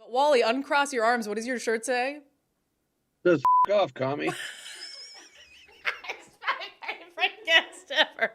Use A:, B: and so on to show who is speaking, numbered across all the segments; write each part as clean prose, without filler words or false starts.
A: Wally, uncross your arms. What does your shirt say?
B: Says off, commie.
A: It's my favorite guest ever.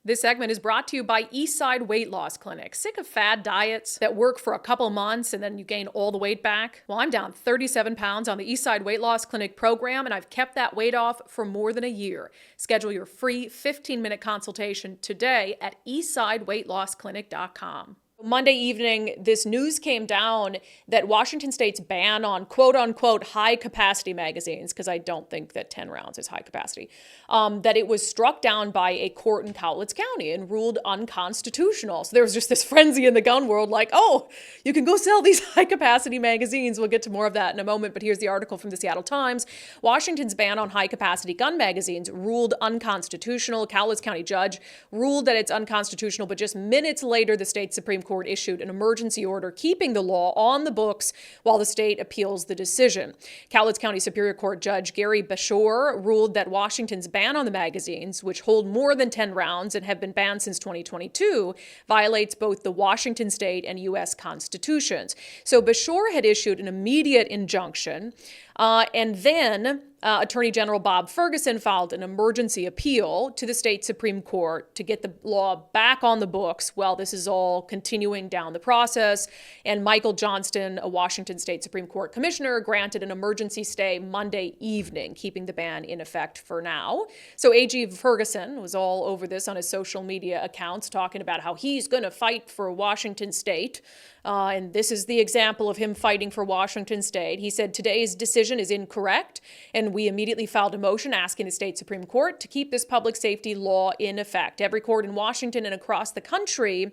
A: This segment is brought to you by Eastside Weight Loss Clinic. Sick of fad diets that work for a couple months and then you gain all the weight back? Well, I'm down 37 pounds on the Eastside Weight Loss Clinic program, and I've kept that weight off for more than a year. Schedule your free 15-minute consultation today at eastsideweightlossclinic.com. Monday evening, this news came down that Washington State's ban on quote-unquote high-capacity magazines, because I don't think that 10 rounds is high capacity, that it was struck down by a court in Cowlitz County and ruled unconstitutional. So there was just this frenzy in the gun world like, oh, you can go sell these high-capacity magazines. We'll get to more of that in a moment, but here's the article from the Seattle Times. Washington's ban on high-capacity gun magazines ruled unconstitutional. A Cowlitz County judge ruled that it's unconstitutional, but just minutes later, the state Supreme Court issued an emergency order keeping the law on the books while the state appeals the decision. Cowlitz County Superior Court Judge Gary Bashore ruled that Washington's ban on the magazines, which hold more than 10 rounds and have been banned since 2022, violates both the Washington state and U.S. constitutions. So Bashore had issued an immediate injunction, and then Attorney General Bob Ferguson filed an emergency appeal to the state Supreme Court to get the law back on the books while this is all continuing down the process. And Michael Johnston, a Washington State Supreme Court commissioner, granted an emergency stay Monday evening, keeping the ban in effect for now. So AG Ferguson was all over this on his social media accounts, talking about how he's going to fight for Washington State. And this is the example of him fighting for Washington State. He said, today's decision is incorrect, and we immediately filed a motion asking the state Supreme Court to keep this public safety law in effect. Every court in Washington and across the country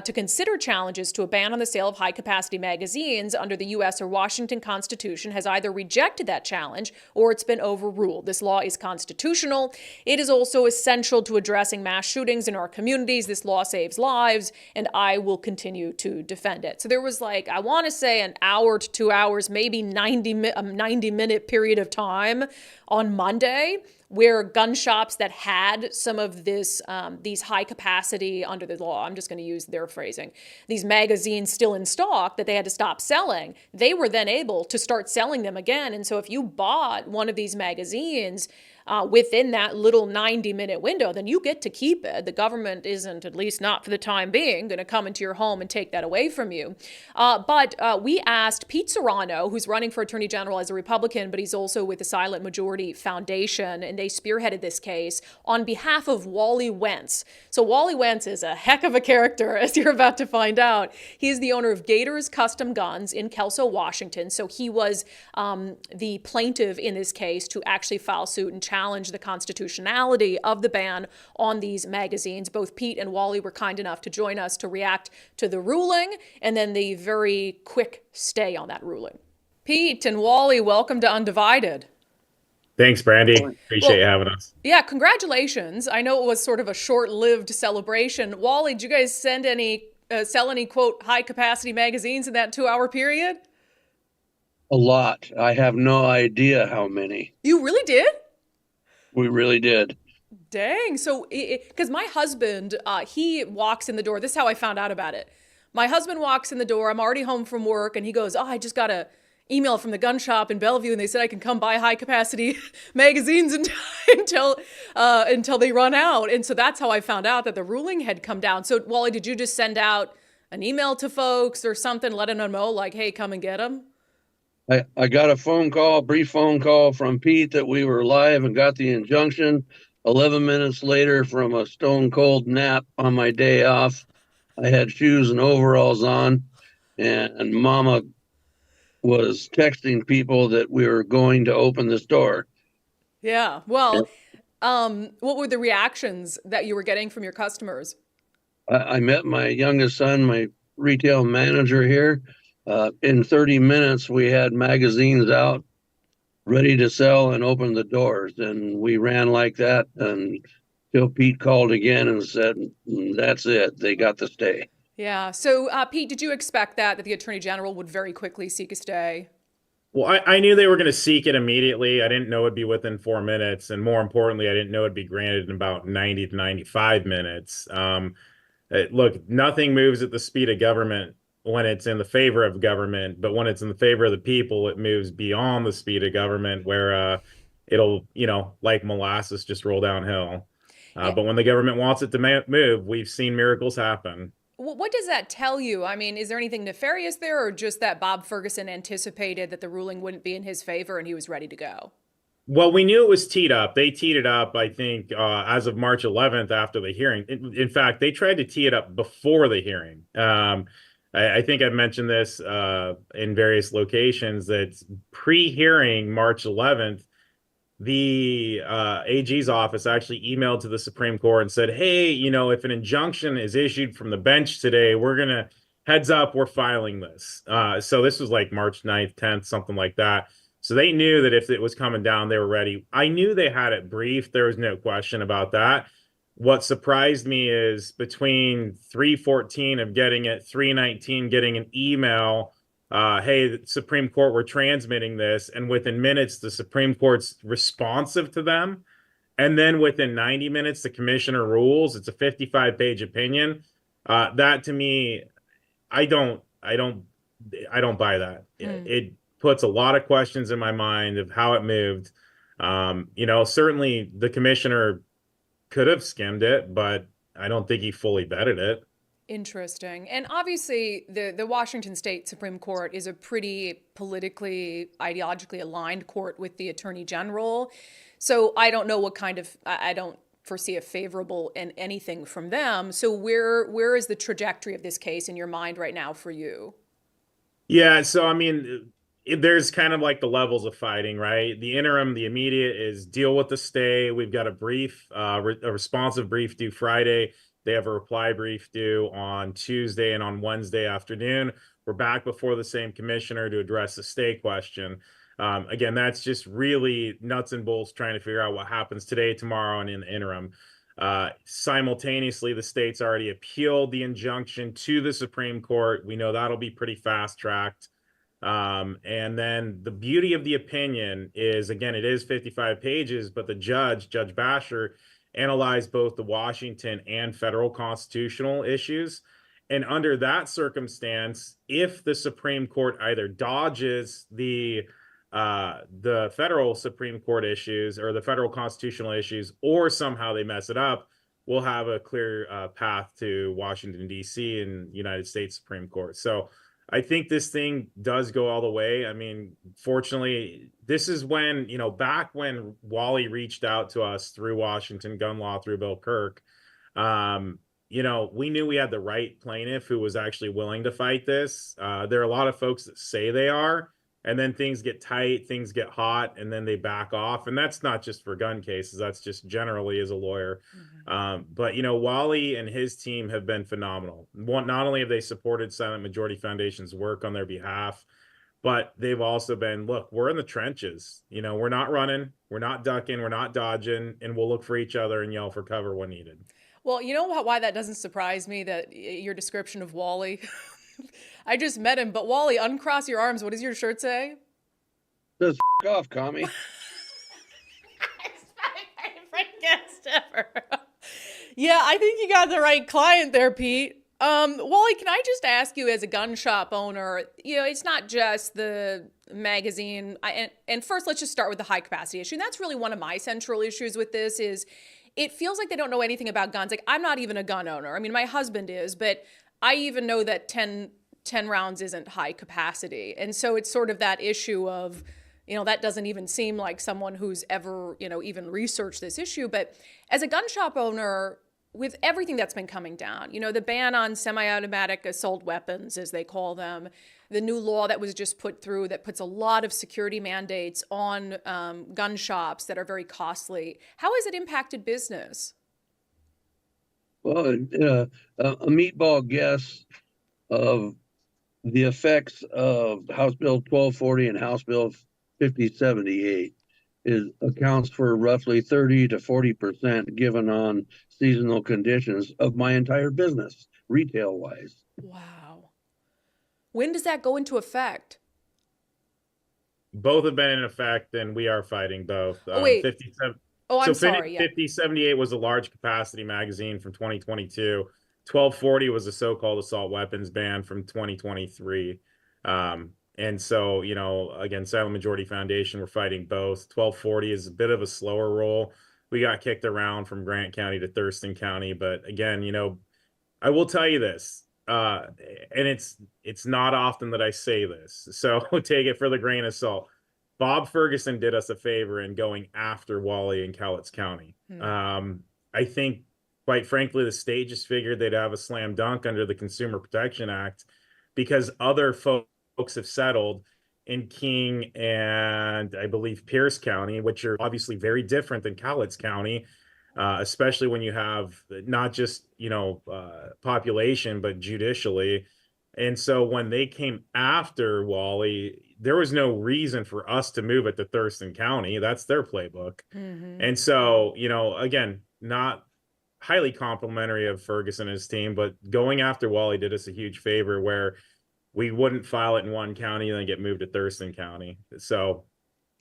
A: to consider challenges to a ban on the sale of high-capacity magazines under the U.S. or Washington Constitution has either rejected that challenge or it's been overruled. This law is constitutional. It is also essential to addressing mass shootings in our communities. This law saves lives, and I will continue to defend it. So there was like, I want to say an hour to 2 hours, maybe 90-minute period of time on Monday where gun shops that had some of this, these high capacity under the law, I'm just going to use their phrasing, these magazines still in stock that they had to stop selling, they were then able to start selling them again. And so if you bought one of these magazines within that little 90-minute window, then you get to keep it. The government isn't, at least not for the time being, going to come into your home and take that away from you. But we asked Pete Serrano, who's running for Attorney General as a Republican, but he's also with the Silent Majority Foundation, and they spearheaded this case on behalf of Wally Wentz. So Wally Wentz is a heck of a character, as you're about to find out. He is the owner of Gators Custom Guns in Kelso, Washington. So he was the plaintiff in this case to actually file suit and challenge the constitutionality of the ban on these magazines. Both Pete and Wally were kind enough to join us to react to the ruling and then the very quick stay on that ruling. Pete and Wally, welcome to Undivided.
C: Thanks, Brandi. Appreciate you having us.
A: Yeah, congratulations. I know it was sort of a short-lived celebration. Wally, did you guys sell any, quote, high-capacity magazines in that 2-hour period?
B: A lot. I have no idea how many.
A: You really did?
B: We really did.
A: Dang. So, because my husband, he walks in the door. This is how I found out about it. My husband walks in the door. I'm already home from work, and he goes, oh, I just got a email from the gun shop in Bellevue, and they said I can come buy high-capacity magazines until they run out. And so that's how I found out that the ruling had come down. So, Wally, did you just send out an email to folks or something, letting them know, like, hey, come and get them?
B: I got a brief phone call from Pete that we were live and got the injunction. 11 minutes later, from a stone cold nap on my day off, I had shoes and overalls on, and Mama was texting people that we were going to open this door.
A: Yeah. Well, what were the reactions that you were getting from your customers?
B: I met my youngest son, my retail manager here. In 30 minutes, we had magazines out, ready to sell and open the doors. And we ran like that until Pete called again and said, that's it. They got the stay.
A: Yeah. So, Pete, did you expect that the Attorney General would very quickly seek a stay?
C: Well, I knew they were going to seek it immediately. I didn't know it'd be within 4 minutes. And more importantly, I didn't know it'd be granted in about 90 to 95 minutes. Look, nothing moves at the speed of government when it's in the favor of government, but when it's in the favor of the people, it moves beyond the speed of government where it'll, like molasses, just roll downhill.
A: Yeah.
C: But when the government wants it to move, we've seen miracles happen.
A: What does that tell you? I mean, is there anything nefarious there, or just that Bob Ferguson anticipated that the ruling wouldn't be in his favor and he was ready to go?
C: Well, we knew it was teed up. They teed it up, I think, as of March 11th after the hearing. In fact, they tried to tee it up before the hearing. I think I've mentioned this in various locations that pre-hearing March 11th, the AG's office actually emailed to the Supreme Court and said, hey, if an injunction is issued from the bench today, we're going to heads up, we're filing this. So this was like March 9th, 10th, something like that. So they knew that if it was coming down, they were ready. I knew they had it briefed. There was no question about that. What surprised me is between 3:14 of getting it, 3:19 getting an email, hey, the Supreme Court, we're transmitting this. And within minutes, the Supreme Court's responsive to them. And then within 90 minutes, the commissioner rules. It's a 55-page opinion. That to me, I don't buy that. It puts a lot of questions in my mind of how it moved. Certainly the commissioner could have skimmed it, but I don't think he fully vetted it.
A: Interesting. And obviously, the Washington State Supreme Court is a pretty politically, ideologically aligned court with the Attorney General. So I don't know what kind of, I don't foresee a favorable in anything from them. So where is the trajectory of this case in your mind right now for you?
C: Yeah, so I mean, there's kind of like the levels of fighting, right? The interim, the immediate is deal with the stay. We've got a brief, a responsive brief due Friday. They have a reply brief due on Tuesday and on Wednesday afternoon. We're back before the same commissioner to address the stay question. Again, that's just really nuts and bolts trying to figure out what happens today, tomorrow, and in the interim. Simultaneously, the state's already appealed the injunction to the Supreme Court. We know that'll be pretty fast-tracked. And then the beauty of the opinion is, again, it is 55 pages, but the Judge Basher, analyzed both the Washington and federal constitutional issues. And under that circumstance, if the Supreme Court either dodges the federal Supreme Court issues or the federal constitutional issues, or somehow they mess it up, we'll have a clear path to Washington, D.C. and United States Supreme Court. So I think this thing does go all the way. I mean, fortunately, this is when, back when Wally reached out to us through Washington gun law, through Bill Kirk, we knew we had the right plaintiff who was actually willing to fight this. There are a lot of folks that say they are, and then things get tight, things get hot, and then they back off. And that's not just for gun cases. That's just generally as a lawyer. But, Wally and his team have been phenomenal. Not only have they supported Silent Majority Foundation's work on their behalf, but they've also been, look, we're in the trenches. We're not running, we're not ducking, we're not dodging, and we'll look for each other and yell for cover when needed.
A: Well, you know why that doesn't surprise me, that your description of Wally? I just met him, but Wally, uncross your arms. What does your shirt say?
B: Says off, commie.
A: It's my favorite guest ever. Yeah, I think you got the right client there, Pete. Wally, can I just ask you, as a gun shop owner, it's not just the magazine. And first, let's just start with the high capacity issue. And that's really one of my central issues with this is it feels like they don't know anything about guns. Like, I'm not even a gun owner. I mean, my husband is, but I even know that 10 rounds isn't high capacity. And so it's sort of that issue of, that doesn't even seem like someone who's ever, even researched this issue. But as a gun shop owner, with everything that's been coming down, the ban on semi-automatic assault weapons, as they call them, the new law that was just put through that puts a lot of security mandates on gun shops that are very costly. How has it impacted business?
B: Well, a meatball guess of the effects of House Bill 1240 and House Bill 5078 accounts for roughly 30 to 40% given on seasonal conditions of my entire business, retail wise.
A: Wow. When does that go into effect?
C: Both have been in effect, and we are fighting both.
A: Oh, wait.
C: 57.
A: Oh, I'm
C: so
A: sorry. Yeah.
C: 5078 was a large capacity magazine from 2022. 1240 was a so-called assault weapons ban from 2023. And so, you know, again, Silent Majority Foundation, we're fighting both. 1240 is a bit of a slower roll. We got kicked around from Grant County to Thurston County. But again, you know, I will tell you this, and it's not often that I say this, so take it for the grain of salt. Bob Ferguson did us a favor in going after Wally in Cowlitz County. I think, quite frankly, the state just figured they'd have a slam dunk under the Consumer Protection Act because other folks have settled in King and I believe Pierce County, which are obviously very different than Cowlitz County, especially when you have not just, you know, population, but judicially. And so when they came after Wally, there was no reason for us to move it to Thurston County. That's their playbook. And so, you know, again, not highly complimentary of Ferguson and his team, but going after Wally did us a huge favor where we wouldn't file it in one county and then get moved to Thurston County. So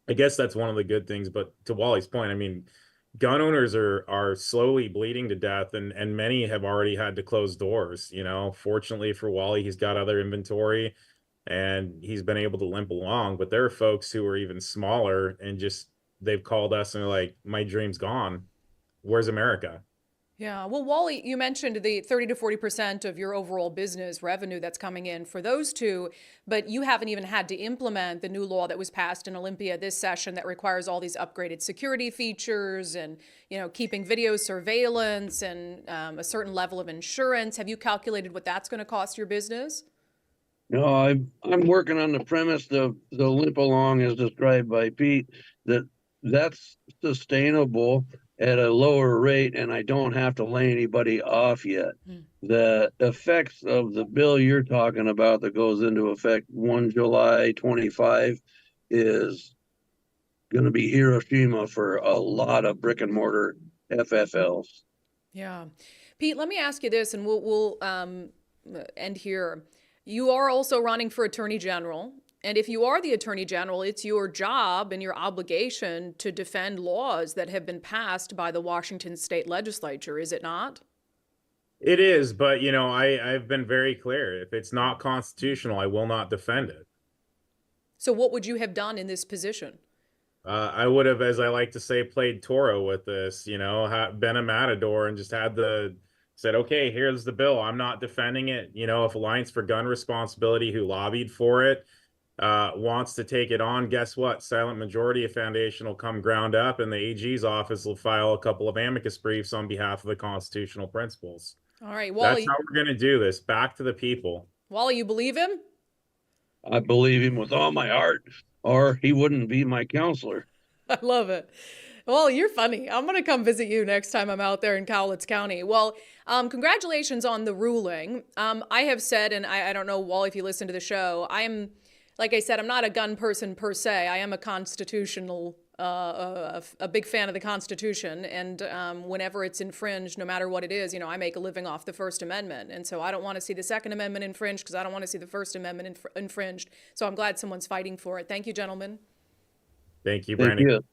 C: I guess that's one of the good things. But to Wally's point, I mean, gun owners are slowly bleeding to death, and many have already had to close doors. You know, fortunately for Wally, he's got other inventory and he's been able to limp along. But there are folks who are even smaller and just they've called us and they're like, my dream's gone. Where's America?
A: Yeah. Well, Wally, you mentioned the 30 to 40% of your overall business revenue that's coming in for those two, but you haven't even had to implement the new law that was passed in Olympia this session that requires all these upgraded security features and, you know, keeping video surveillance and a certain level of insurance. Have you calculated what that's going to cost your business?
B: No, I'm working on the premise, the limp along as described by Pete, that's sustainable at a lower rate, and I don't have to lay anybody off yet. The effects of the bill you're talking about that goes into effect 1 July 25 is going to be Hiroshima for a lot of brick and mortar FFLs.
A: Yeah. Pete, let me ask you this, and we'll end here. You are also running for Attorney General. And if you are the Attorney General, it's your job and your obligation to defend laws that have been passed by the Washington State Legislature, is it not?
C: It is, but you know, I've been very clear. If it's not constitutional, I will not defend it.
A: So what would you have done in this position?
C: I would have, as I like to say, played Toro with this, you know, been a matador and just said, okay, here's the bill. I'm not defending it. You know, if Alliance for Gun Responsibility, who lobbied for it, wants to take it on, guess what? Silent Majority Foundation will come ground up and the AG's office will file a couple of amicus briefs on behalf of the constitutional principles.
A: All right, Wally.
C: That's how we're going to do this. Back to the people.
A: Wally, you believe him?
B: I believe him with all my heart, or he wouldn't be my counselor.
A: I love it. Well, you're funny. I'm going to come visit you next time I'm out there in Cowlitz County. Well, congratulations on the ruling. I have said, and I don't know, Wally, if you listen to the show, like I said, I'm not a gun person per se. I am a constitutional, a big fan of the Constitution. And whenever it's infringed, no matter what it is, you know, I make a living off the First Amendment. And so I don't want to see the Second Amendment infringed because I don't want to see the First Amendment infringed. So I'm glad someone's fighting for it. Thank you, gentlemen.
C: Thank you,
B: Thank
C: Brandi.
B: you.